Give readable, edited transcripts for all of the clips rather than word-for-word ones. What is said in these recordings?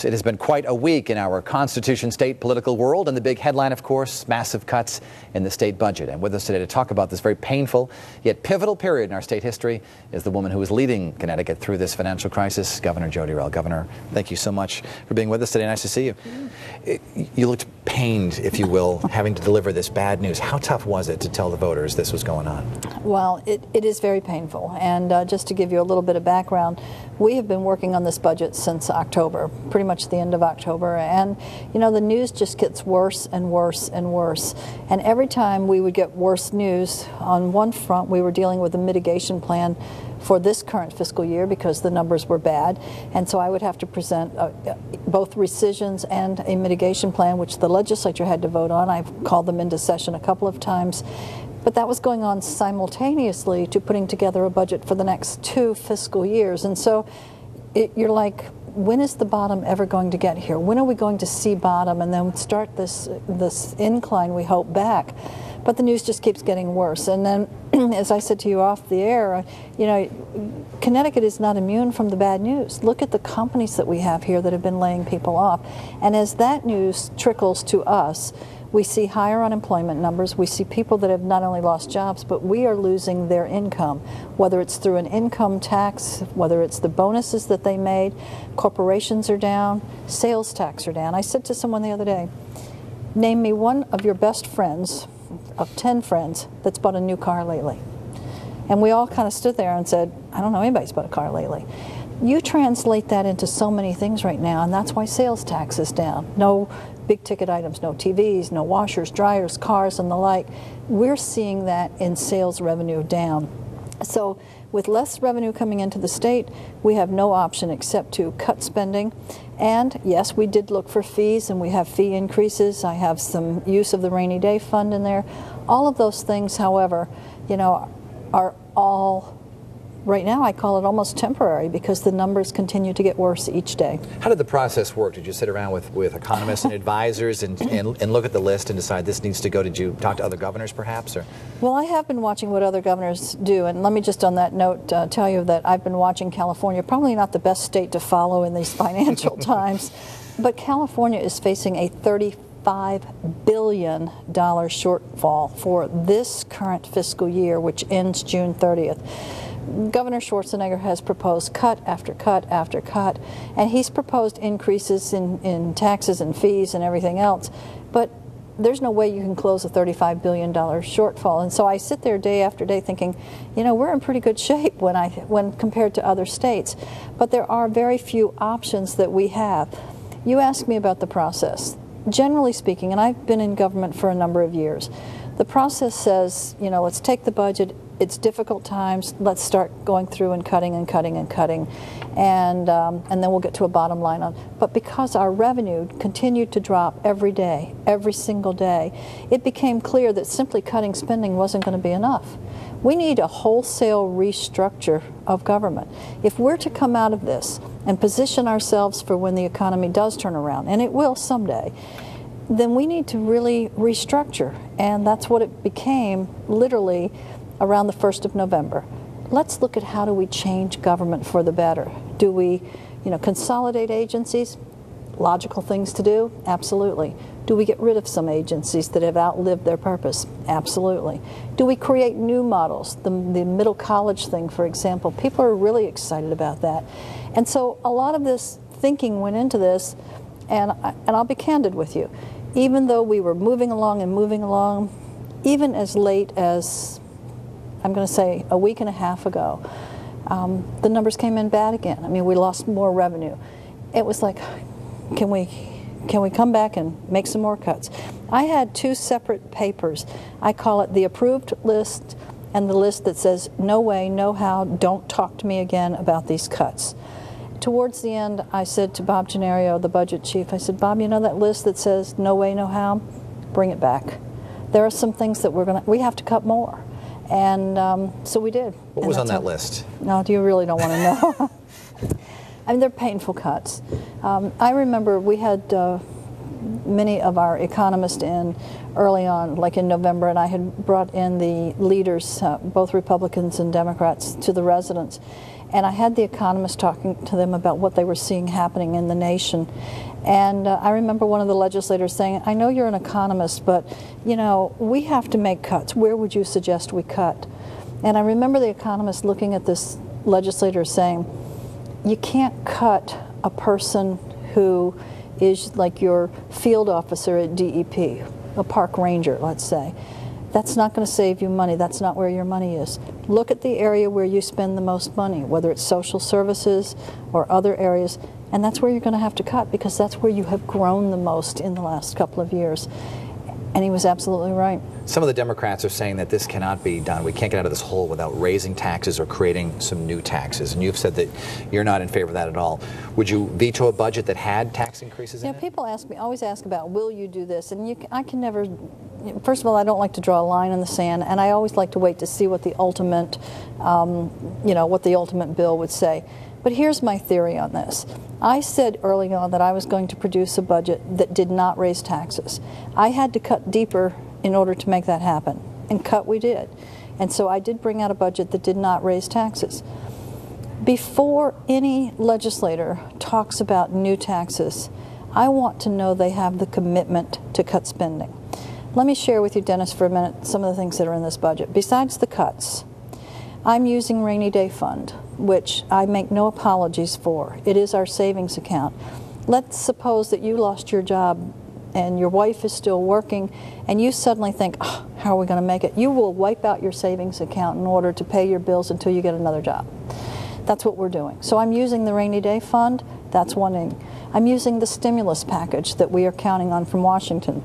It has been quite a week in our Constitution state political world, and the big headline, of course, massive cuts in the state budget. And with us today to talk about this very painful yet pivotal period in our state history is the woman who is leading Connecticut through this financial crisis, Governor Jody Rell. Governor, thank you so much for being with us today. Nice to see you. You looked pained, if you will, having to deliver this bad news. How tough was it to tell the voters this was going on? Well, it is very painful. And just to give you a little bit of background, we have been working on this budget since October, pretty much the end of October. And, you know, the news just gets worse and worse and worse. And every time we would get worse news, on one front, we were dealing with a mitigation plan for this current fiscal year because the numbers were bad. And so I would have to present both rescissions and a mitigation plan, which the legislature had to vote on. I've called them into session a couple of times. But that was going on simultaneously to putting together a budget for the next 2 fiscal years. And so you're like, when is the bottom ever going to get here? When are we going to see bottom and then start this incline, we hope, back? But the news just keeps getting worse. And then, as I said to you off the air, you know, Connecticut is not immune from the bad news. Look at the companies that we have here that have been laying people off. And as that news trickles to us, we see higher unemployment numbers. We see people that have not only lost jobs, but we are losing their income, whether it's through an income tax, whether it's the bonuses that they made. Corporations are down, sales tax are down. I said to someone the other day, name me one of your best friends, of 10 friends, that's bought a new car lately. And we all kind of stood there and said, I don't know anybody's bought a car lately. You translate that into so many things right now, and that's why sales tax is down. No big ticket items, no TVs, no washers, dryers, cars, and the like. We're seeing that in sales revenue down. So with less revenue coming into the state, we have no option except to cut spending. And yes, we did look for fees, and we have fee increases. I have some use of the rainy day fund in there. All of those things, however, you know, are all, right now I call it almost temporary because the numbers continue to get worse each day. How did the process work? Did you sit around with economists and advisors and look at the list and decide this needs to go? Did you talk to other governors perhaps? Or? Well, I have been watching what other governors do, and let me just on that note tell you that I've been watching California, probably not the best state to follow in these financial times, but California is facing a $35 billion shortfall for this current fiscal year, which ends June 30th. Governor Schwarzenegger has proposed cut after cut after cut, and he's proposed increases in taxes and fees and everything else, but there's no way you can close a $35 billion shortfall. And so I sit there day after day thinking, you know, we're in pretty good shape when compared to other states, but there are very few options that we have. You asked me about the process. Generally speaking, and I've been in government for a number of years, the process says, you know, let's take the budget. It's difficult times. Let's start going through and cutting and cutting and cutting, and then we'll get to a bottom line on. But because our revenue continued to drop every day, every single day, it became clear that simply cutting spending wasn't going to be enough. We need a wholesale restructure of government. If we're to come out of this and position ourselves for when the economy does turn around, and it will someday, then we need to really restructure, and that's what it became literally around the 1st of November. Let's look at how do we change government for the better. Do we, you know, consolidate agencies? Logical things to do? Absolutely. Do we get rid of some agencies that have outlived their purpose? Absolutely. Do we create new models? The middle college thing, for example, people are really excited about that. And so a lot of this thinking went into this, and I'll be candid with you. Even though we were moving along, even as late as, I'm going to say, a week and a half ago, the numbers came in bad again. I mean, we lost more revenue. It was like, can we come back and make some more cuts? I had 2 separate papers. I call it the approved list and the list that says, no way, no how, don't talk to me again about these cuts. Towards the end, I said to Bob Gennario, the budget chief, I said, Bob, you know that list that says no way, no how? Bring it back. There are some things that we have to cut more. And so we did. What was on that list? No, you really don't want to know. I mean, they're painful cuts. I remember we had many of our economists in early on, like in November, and I had brought in the leaders, both Republicans and Democrats, to the residence. And I had the economists talking to them about what they were seeing happening in the nation. And I remember one of the legislators saying, I know you're an economist, but, you know, we have to make cuts. Where would you suggest we cut? And I remember the economist looking at this legislator saying, you can't cut a person who is like your field officer at DEP, a park ranger, let's say. That's not going to save you money. That's not where your money is. Look at the area where you spend the most money, whether it's social services or other areas, and that's where you're going to have to cut, because that's where you have grown the most in the last couple of years. And he was absolutely right. Some of the Democrats are saying that this cannot be done. We can't get out of this hole without raising taxes or creating some new taxes. And you've said that you're not in favor of that at all. Would you veto a budget that had tax increases in it? Yeah, people always ask about, will you do this? And I can never, first of all, I don't like to draw a line in the sand, and I always like to wait to see what the ultimate, what the ultimate bill would say. But here's my theory on this. I said early on that I was going to produce a budget that did not raise taxes. I had to cut deeper in order to make that happen, and cut we did. And so I did bring out a budget that did not raise taxes. Before any legislator talks about new taxes, I want to know they have the commitment to cut spending. Let me share with you, Dennis, for a minute, some of the things that are in this budget. Besides the cuts, I'm using rainy day fund, which I make no apologies for. It is our savings account. Let's suppose that you lost your job and your wife is still working, and you suddenly think, oh, how are we going to make it? You will wipe out your savings account in order to pay your bills until you get another job. That's what we're doing. So I'm using the rainy day fund. That's one thing. I'm using the stimulus package that we are counting on from Washington.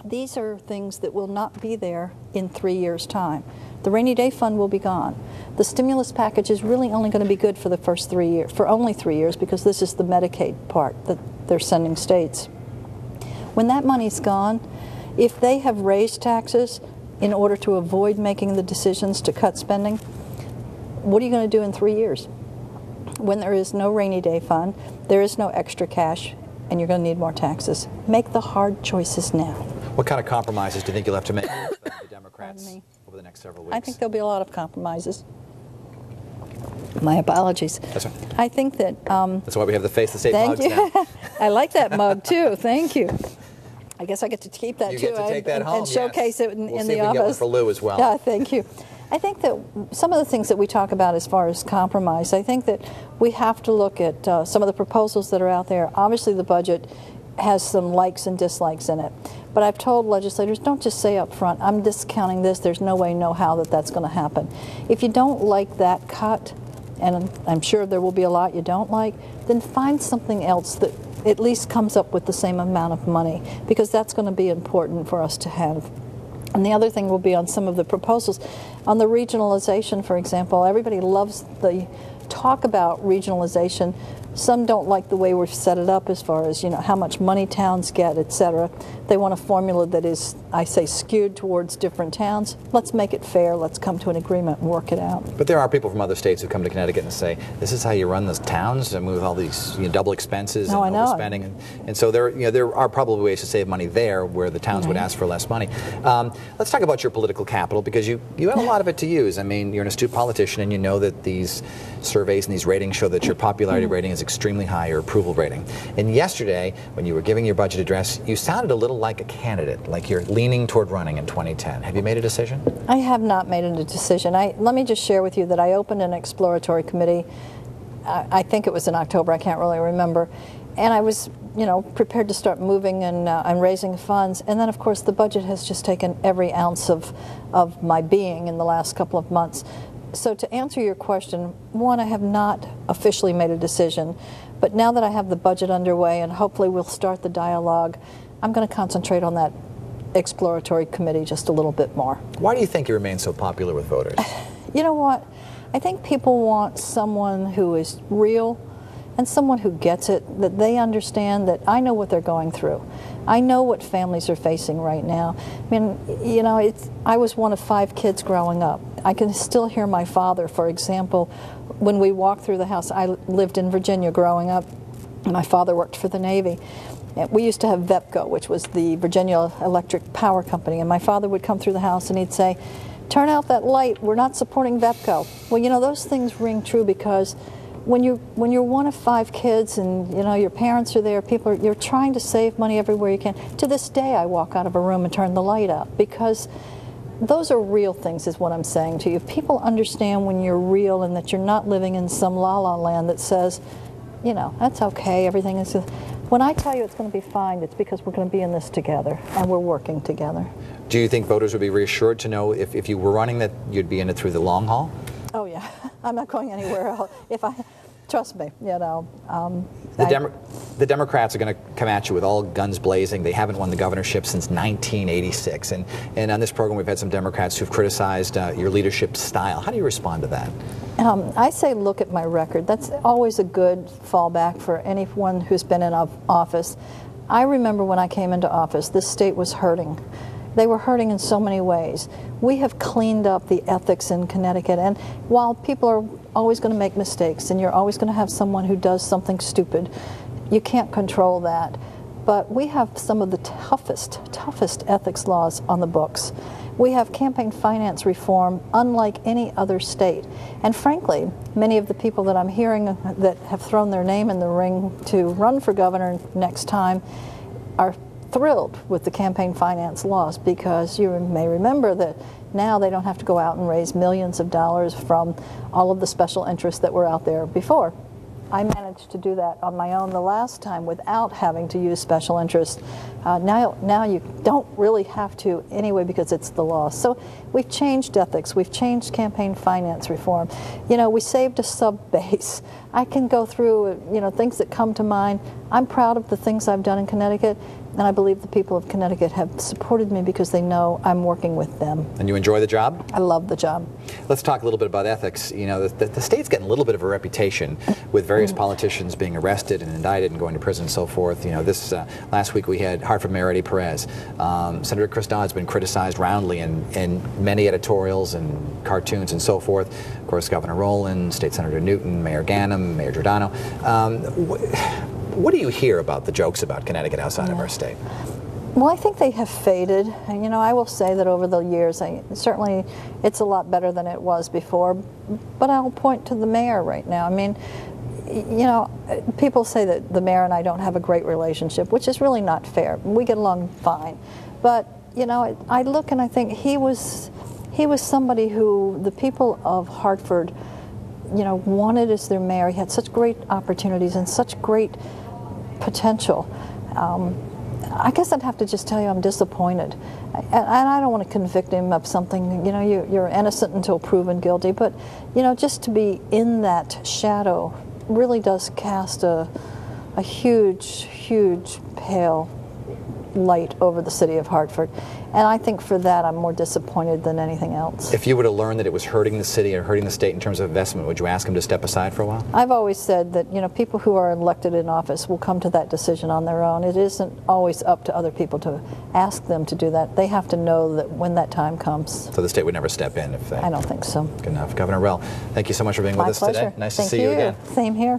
These are things that will not be there in 3 years' time. The rainy day fund will be gone. The stimulus package is really only going to be good for the first 3 years, for only 3 years, because this is the Medicaid part that they're sending states. When that money's gone, if they have raised taxes in order to avoid making the decisions to cut spending, what are you going to do in 3 years? When there is no rainy day fund, there is no extra cash, and you're going to need more taxes. Make the hard choices now. What kind of compromises do you think you'll have to make with the Democrats over the next several weeks? I think there'll be a lot of compromises. My apologies. That's right. I think that... that's why we have the Face the State mugs now. Thank you. I like that mug, too. Thank you. I guess I get to keep that, you too. You get to take that home, and showcase it in we'll the see if we office. can get one for Lou as well. Yeah, thank you. I think that some of the things that we talk about as far as compromise, I think that we have to look at some of the proposals that are out there. Obviously, the budget has some likes and dislikes in it. But I've told legislators, don't just say up front, I'm discounting this, there's no way, no how that that's going to happen. If you don't like that cut, and I'm sure there will be a lot you don't like, then find something else that at least comes up with the same amount of money, because that's going to be important for us to have. And the other thing will be on some of the proposals. On the regionalization, for example, everybody loves the talk about regionalization. Some don't like the way we've set it up as far as, how much money towns get, etc. They want a formula that is, I say, skewed towards different towns. Let's make it fair. Let's come to an agreement and work it out. But there are people from other states who come to Connecticut and say, this is how you run the towns, and with all these double expenses and overspending. And so there are probably ways to save money there where the towns would ask for less money. Let's talk about your political capital, because you have a lot of it to use. I mean, you're an astute politician, and you know that these surveys and these ratings show that your popularity rating is extremely high, your approval rating. And yesterday, when you were giving your budget address, you sounded a little like a candidate, like you're leaning toward running in 2010. Have you made a decision? I have not made a decision. Let me just share with you that I opened an exploratory committee. I think it was in October. I can't really remember. And I was, prepared to start moving and raising funds. And then, of course, the budget has just taken every ounce of my being in the last couple of months. So to answer your question, one, I have not officially made a decision, but now that I have the budget underway and hopefully we'll start the dialogue, I'm going to concentrate on that exploratory committee just a little bit more. Why do you think you remain so popular with voters? You know what? I think people want someone who is real and someone who gets it, that they understand that I know what they're going through. I know what families are facing right now. I mean, I was one of 5 kids growing up. I can still hear my father, for example, when we walked through the house. I lived in Virginia growing up. My father worked for the Navy. We used to have VEPCO, which was the Virginia Electric Power Company, and my father would come through the house and he'd say, turn out that light, we're not supporting VEPCO. Well, you know, those things ring true because when you're one of 5 kids and, you know, your parents are there, you're trying to save money everywhere you can. To this day, I walk out of a room and turn the light out because those are real things, is what I'm saying to you. If people understand when you're real and that you're not living in some la-la land that says, you know, that's okay, everything is... When I tell you it's going to be fine, it's because we're going to be in this together and we're working together. Do you think voters would be reassured to know if you were running that you'd be in it through the long haul? Oh yeah, I'm not going anywhere else. Trust me, you know. The Democrats are going to come at you with all guns blazing. They haven't won the governorship since 1986. And on this program, we've had some Democrats who've criticized your leadership style. How do you respond to that? I say look at my record. That's always a good fallback for anyone who's been in office. I remember when I came into office, this state was hurting. They were hurting in so many ways. We have cleaned up the ethics in Connecticut, and while people are always going to make mistakes and you're always going to have someone who does something stupid, you can't control that. But we have some of the toughest ethics laws on the books. We have campaign finance reform unlike any other state. And frankly, many of the people that I'm hearing that have thrown their name in the ring to run for governor next time are thrilled with the campaign finance laws, because you may remember that now they don't have to go out and raise millions of dollars from all of the special interests that were out there before. I managed to do that on my own the last time without having to use special interest. Now you don't really have to anyway because it's the law. So we've changed ethics. We've changed campaign finance reform. You know, we saved a sub base. I can go through, you know, things that come to mind. I'm proud of the things I've done in Connecticut, and I believe the people of Connecticut have supported me because they know I'm working with them. And you enjoy the job? I love the job. Let's talk a little bit about ethics. You know, the state's getting a little bit of a reputation with various politicians being arrested and indicted and going to prison and so forth. You know, this last week we had Hartford Mayor Eddie Perez. Senator Chris Dodd's been criticized roundly in many editorials and cartoons and so forth. Of course, Governor Rowland, State Senator Newton, Mayor Ganim, Mayor Giordano. What do you hear about the jokes about Connecticut outside of our state? Well, I think they have faded. And, you know, I will say that over the years, certainly it's a lot better than it was before. But I'll point to the mayor right now. I mean, you know, people say that the mayor and I don't have a great relationship, which is really not fair. We get along fine. But, you know, I look and I think he was somebody who the people of Hartford, you know, wanted as their mayor. He had such great opportunities and such great potential. I guess I'd have to just tell you I'm disappointed. And I don't want to convict him of something. You know, you're innocent until proven guilty. But, you know, just to be in that shadow really does cast a huge pale light over the city of Hartford. And I think for that I'm more disappointed than anything else. If you were to learn that it was hurting the city or hurting the state in terms of investment, would you ask him to step aside for a while? I've always said that, you know, people who are elected in office will come to that decision on their own. It isn't always up to other people to ask them to do that. They have to know that when that time comes. So the state would never step in if they... I don't think so. Good enough. Governor Rell, thank you so much for being with us My pleasure. today. Nice Thank to see you again. Same here.